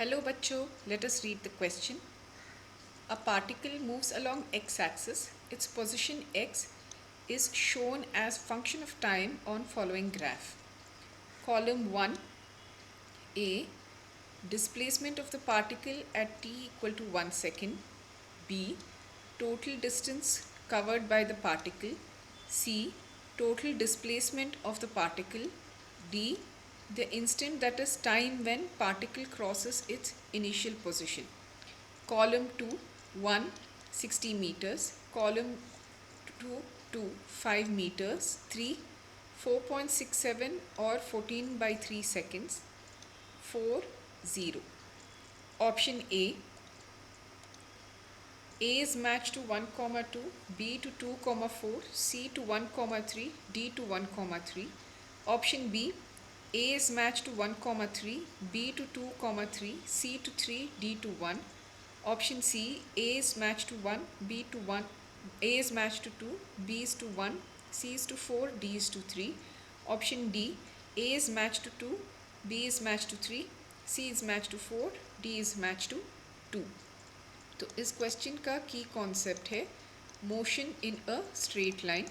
Hello bachcho, let us read the question. A particle moves along x-axis. Its position x is shown as function of time on following graph. Column 1 A, displacement of the particle at t equal to 1 second. B, total distance covered by the particle. C, total displacement of the particle. D, the instant, that is time, when particle crosses its initial position. Column 2, 1, 60 meters. Column 2, 2, 5 meters. 3, 4.67 or 14 by 3 seconds. 4, 0. Option A is matched to 1, 2, B to 2, 4, C to 1, 3, D to 1, 3. Option B, A is matched to 1, 3, B to 2, 3, C to 3, D to 1. Option C, A is matched to 1, B to 1, A is matched to 2, B is to 1, C is to 4, D is to 3. Option D, A is matched to 2, B is matched to 3, C is matched to 4, D is matched to 2. तो इस question का की concept है motion in a straight line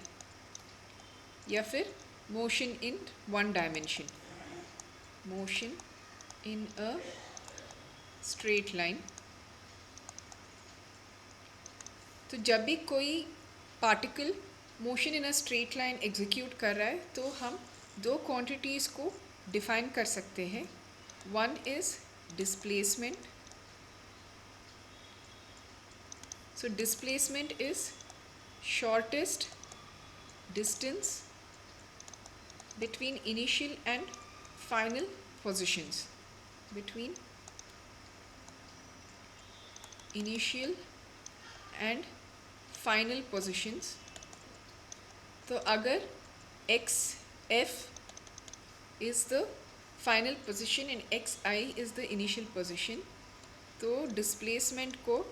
या फिर motion in one dimension. Motion in a straight line. तो जब भी कोई particle motion in a straight line execute कर रहा है तो हम दो क्वांटिटीज़ को डिफाइन कर सकते हैं. One is displacement. So displacement is shortest distance between initial and final positions. Between initial and final positions. तो अगर xf is the final position and xi is the initial position, तो displacement को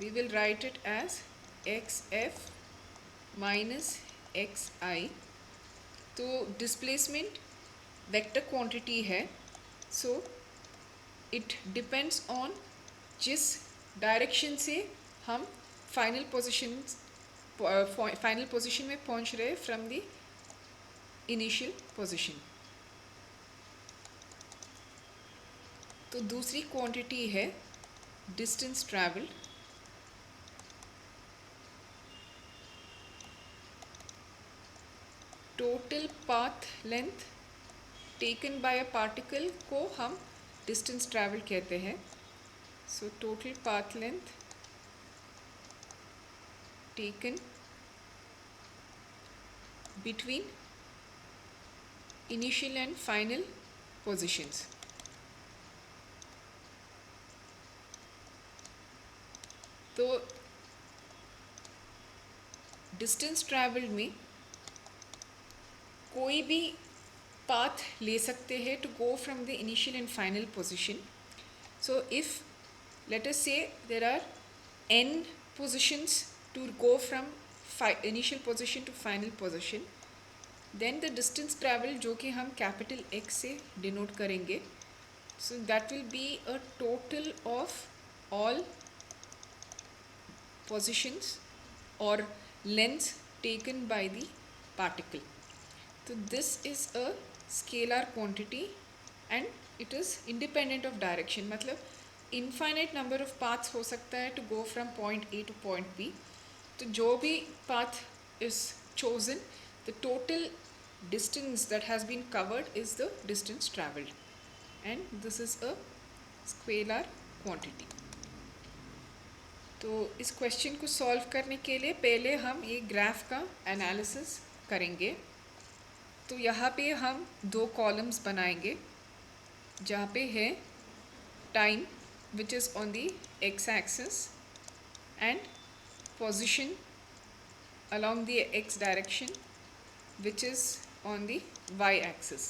we will write it as xf minus xi. तो displacement vector quantity है, so it depends on जिस direction से हम final position में पहुंच रहे from the initial position. तो दूसरी quantity है distance traveled. Total path length taken by a particle को हम डिस्टेंस ट्रैवल कहते हैं. So total path length taken between initial and final positions. तो डिस्टेंस ट्रैवल्ड में कोई भी पाथ ले सकते हैं to go from the initial and final position. So if let us say there are n positions to go from initial position to final position, then the distance travel जो कि हम capital X से denote करेंगे, so that will be a total of all positions or lengths taken by the particle. So this is a scalar quantity and it is independent of direction. मतलब infinite number of paths हो सकता है to go from point A to point B. तो जो भी path is chosen, the total distance that has been covered is the distance travelled, and this is a scalar quantity. तो इस question को solve करने के लिए पहले हम ये ग्राफ का एनालिसिस करेंगे. तो यहाँ पे हम दो कॉलम्स बनाएंगे जहाँ पे है time which is on the x axis and position along the x direction which is on the y axis.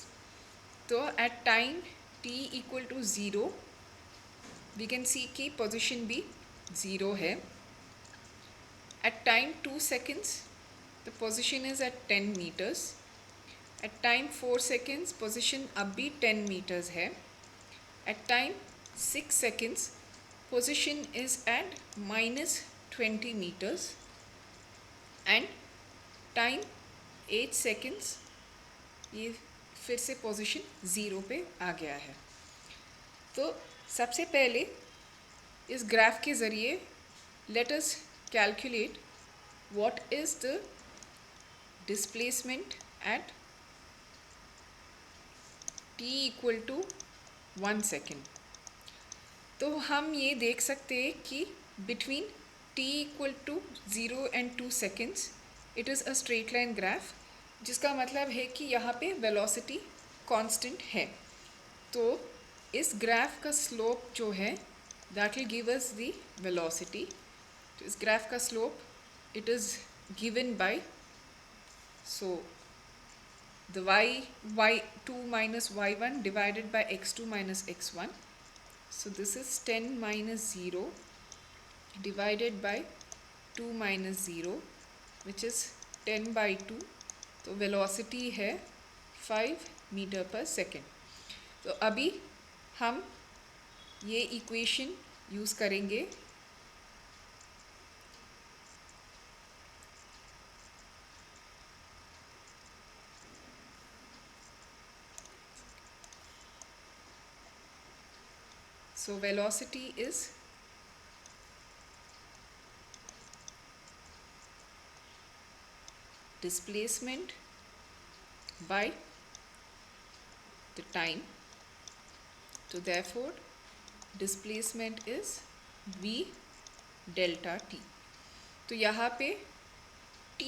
तो at time t equal to 0 we can see कि position भी 0 है. At time 2 seconds the position is at 10 meters. At time 4 seconds position अब भी 10 meters है. At time 6 seconds, position is at minus 20 meters and time 8 seconds, ये फिर से position 0 पे आ गया है। तो सबसे पहले इस ग्राफ के ज़रिए let us calculate what is the displacement at t equal to 1 second. तो हम ये देख सकते हैं कि between t equal to 0 and 2 seconds it is a straight line graph, जिसका मतलब है कि यहाँ पे वेलोसिटी कांस्टेंट है। तो इस ग्राफ का स्लोप जो है that will give us the velocity. तो इस ग्राफ का slope it is given by the y2 minus y1 divided by x2 minus x1. So this is 10 minus 0 divided by 2 minus 0, which is 10 by 2. तो velocity है 5 metre पर second. तो अभी हम ये इक्वेशन यूज़ करेंगे So velocity is displacement by the time. So therefore displacement is v delta t. तो यहाँ पे t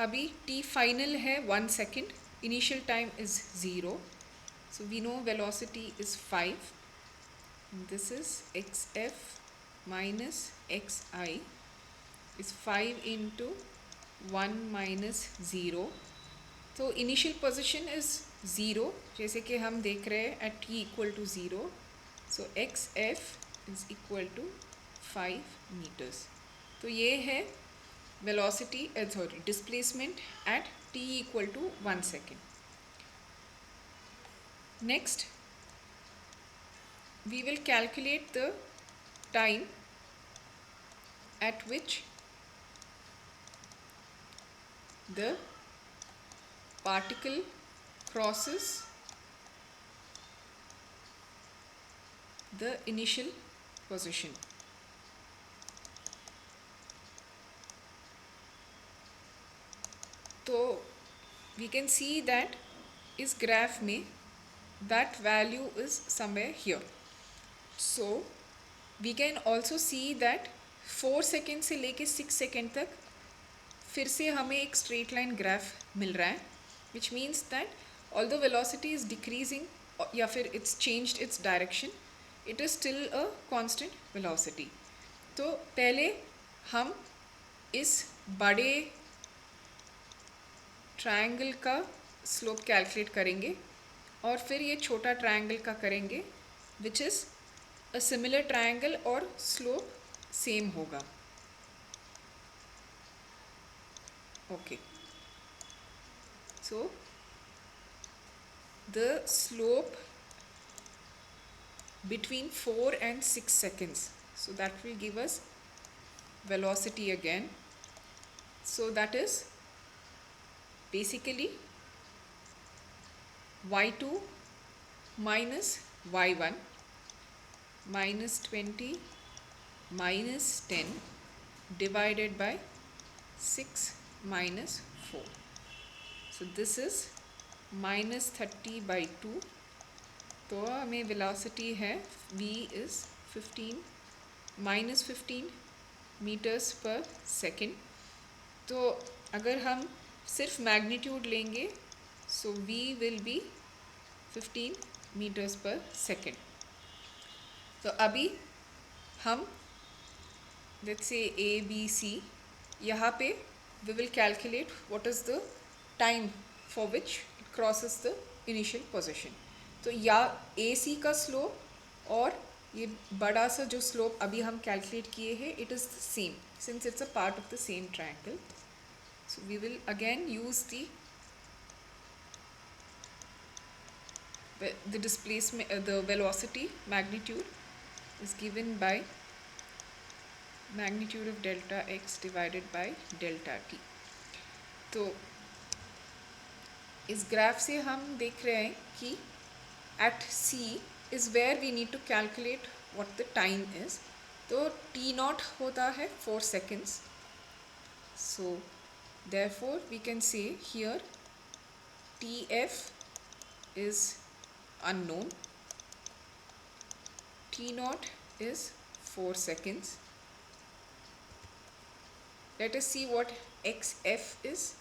अभी t final है 1 second, initial time is 0. So we know velocity is 5. This is xf minus xi is 5 into 1 minus 0. तो initial position is 0, जैसे कि हम देख रहे हैं at t equal to 0. So xf is equal to 5 metres. तो ये है velocity sorry displacement at t equal to 1 second. Next we will calculate the time at which the particle crosses the initial position. तो we can see that इस graph में that value is somewhere here. So we can also see that 4 second से लेके 6 second तक फिर से हमें एक स्ट्रेट लाइन ग्राफ मिल रहा है, which means that although velocity is decreasing या फिर it's changed its direction, it is still a constant velocity. तो पहले हम इस बड़े ट्रायंगल का स्लोप कैलकुलेट करेंगे और फिर ये छोटा ट्रायंगल का करेंगे, which is a similar triangle और स्लोप सेम होगा। Okay, so the slope between 4 and 6 seconds, so that will give us velocity again. So that is basically y2 minus y1 minus 20 minus 10 divided by 6 minus 4. So this is minus 30 by 2. तो हमें velocity है v is 15 metres पर second. तो अगर हम सिर्फ magnitude लेंगे सो v will be 15 metres पर सेकेंड। तो अभी हम let's say a b c, यहाँ पे we will calculate what is the time for which it crosses the initial position. तो या AC का स्लोप और ये बड़ा सा जो स्लोप अभी हम कैलकुलेट किए हैं it is the same since it's a part of the same triangle. So we will again use the displacement, the velocity magnitude is given by magnitude of delta x divided by delta t. तो इस graph से हम देख रहे हैं कि at c is where we need to calculate what the time is. तो t naught होता है 4 seconds. So therefore we can say here tf is unknown, t naught is 4 seconds. Let us see what xf is.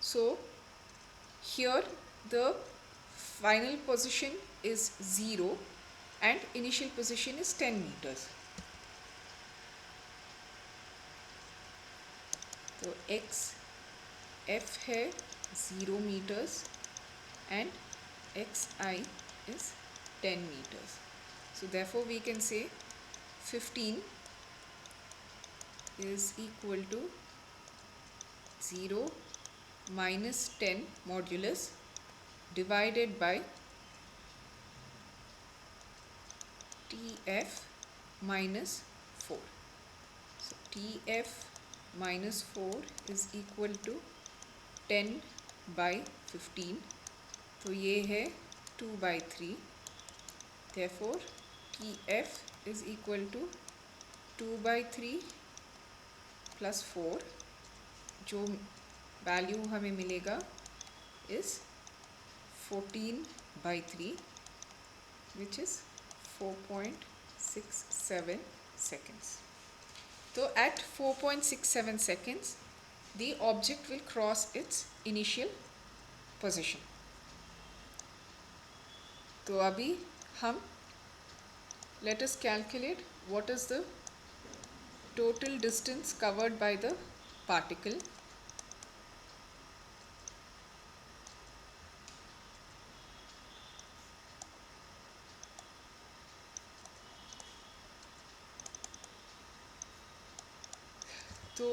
So here the final position is 0 and initial position is 10 meters. तो xf है 0 meters and xi is 10 meters. So therefore we can say 15 is equal to 0 minus 10 modulus divided by tf minus 4. So tf minus 4 is equal to 10 by 15. तो ये है 2 by 3. Therefore tf is equal to 2 by 3 plus 4. जो value हमें मिलेगा is 14 by 3 which is 4.67 seconds. So at 4.67 seconds the object will cross its initial position. तो अभी हम let us calculate what is the total distance covered by the particle. तो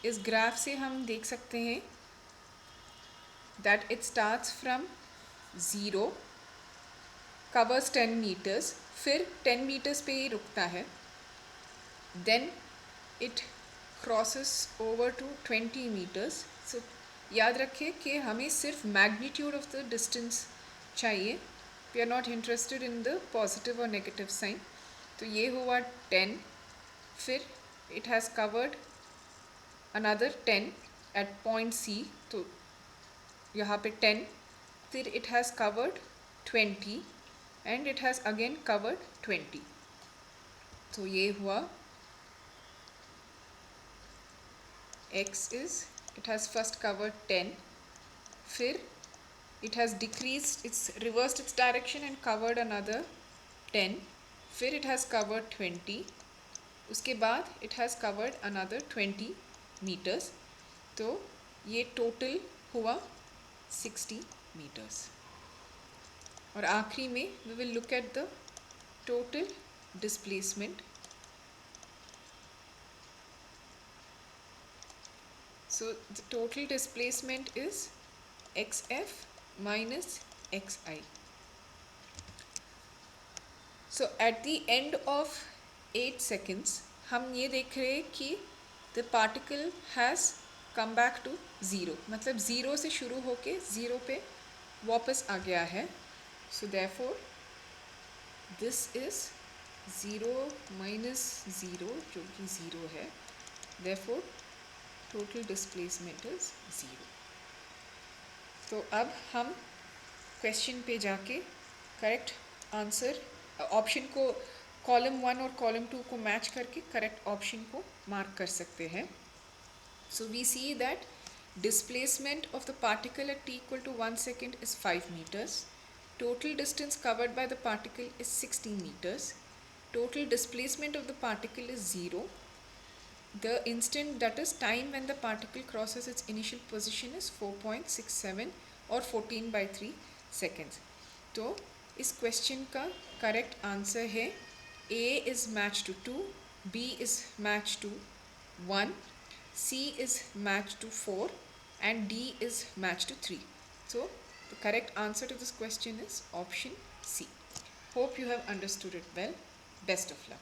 इस graph से हम देख सकते हैं that it starts from 0, covers 10 meters, फिर 10 meters पे ही रुकता है, then it crosses over to 20 meters. So याद रखिए कि हमें सिर्फ magnitude of the distance चाहिए. We are not interested in the positive or negative sign. तो ये हुआ 10, फिर it has covered another 10 at point C. तो यहाँ पे 10, फिर it has covered 20 and it has again covered 20. तो ये हुआ x is, it has first covered 10, फिर it has decreased, it's reversed its direction and covered another 10, फिर it has covered 20, उसके बाद it has covered another 20 meters. तो ये total हुआ 60 meters. और आखिरी में we will look at the total displacement. So the total displacement is xf minus xi. So at the end of 8 seconds हम ये देख रहे हैं कि the particle has come back to 0. मतलब 0 से शुरू होके 0 पे वापस आ गया है. So therefore this is 0 minus 0 जो कि 0 है. Therefore total displacement is 0. तो अब हम क्वेश्चन पे जाके करेक्ट आंसर ऑप्शन को कॉलम 1 और कॉलम 2 को मैच करके करेक्ट ऑप्शन को मार्क कर सकते हैं. So we see that displacement of the particle at t equal to 1 second is 5 meters. Total distance covered by the particle is 16 meters. Total displacement of the particle is 0. The instant, that is time when the particle crosses its initial position, is 4.67 or 14 by 3 seconds. तो इस question का correct answer है A is matched to 2, B is matched to 1, C is matched to 4 and D is matched to 3. So the correct answer to this question is option C. Hope you have understood it well. Best of luck.